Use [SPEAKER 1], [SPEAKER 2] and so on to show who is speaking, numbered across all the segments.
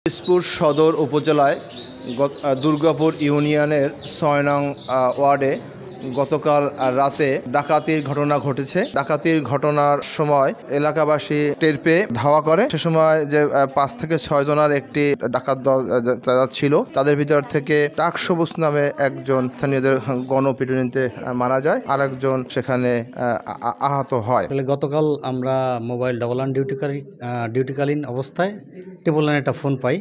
[SPEAKER 1] পিরোজপুর সদর উপজেলায় দুর্গাপুর ইউনিয়নের ৬ নং ওয়ার্ডে গতকাল রাতে ডাকাতির ঘটনা ঘটেছে। ডাকাতির ঘটনার সময় এলাকাবাসী টের পেয়ে ধাওয়া করে। সে সময় যে ৫ থেকে ৬ জনের একটি ডাকাত দল তারা ছিল, তাদের ভিতর থেকে টাক সবুজ নামে একজন স্থানীয়দের গণপিটুনিতে মারা যায়, আরেকজন সেখানে আহত হয়।
[SPEAKER 2] গতকাল আমরা মোবাইল ডিউটিকালীন অবস্থায় টেবল লাইনে একটা ফোন পাই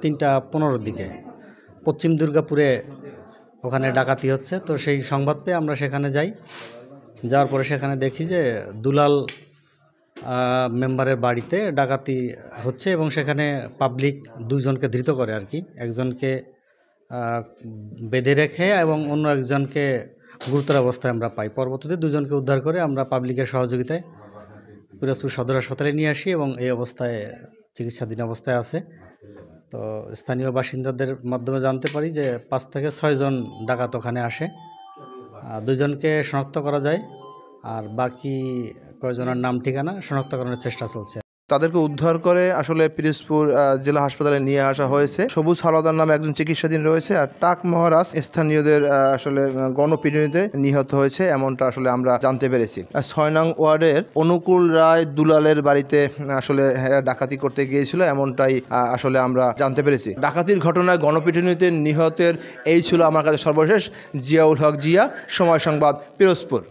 [SPEAKER 2] ৩:১৫ দিকে। পশ্চিম দুর্গাপুরে ওখানে ডাকাতি হচ্ছে, তো সেই সংবাদ পেয়ে আমরা সেখানে যাই। যাওয়ার পরে সেখানে দেখি যে দুলাল মেম্বারের বাড়িতে ডাকাতি হচ্ছে এবং সেখানে পাবলিক দুইজনকে ধৃত করে আর কি, একজনকে বেঁধে রেখে এবং অন্য একজনকে গুরুতর অবস্থায় আমরা পাই। পরবর্তীতে দুজনকে উদ্ধার করে আমরা পাবলিকের সহযোগিতায় পিরোজপুর সদর হাসপাতালে নিয়ে আসি এবং এই অবস্থায় চিকিৎসাধীন অবস্থায় আছে। তো স্থানীয় বাসিন্দাদের মাধ্যমে জানতে পারি যে ৫ থেকে ৬ জন ডাকাত ওখানে আসে। ২ জনকে শনাক্ত করা যায়, আর বাকি কয়েকজনের নাম ঠিকানা শনাক্তকরণের চেষ্টা চলছে।
[SPEAKER 1] তাদেরকে উদ্ধার করে আসলে পিরোজপুর জেলা হাসপাতালে নিয়ে আসা হয়েছে। সবুজ হাওলাদার নামে একজন চিকিৎসাধীন রয়েছে, আর টাক মহারাজ স্থানীয়দের আসলে গণপিটুনিতে নিহত হয়েছে, এমনটা আসলে আমরা জানতে পেরেছি। ৬ নং ওয়ার্ডের অনুকূল রায় দুলালের বাড়িতে আসলে ডাকাতি করতে গিয়েছিল, এমনটাই আসলে আমরা জানতে পেরেছি। ডাকাতির ঘটনায় গণপিটুনিতে নিহতের এই ছিল আমার কাছে সর্বশেষ। জিয়াউল হক জিয়া, সময় সংবাদ, পিরোজপুর।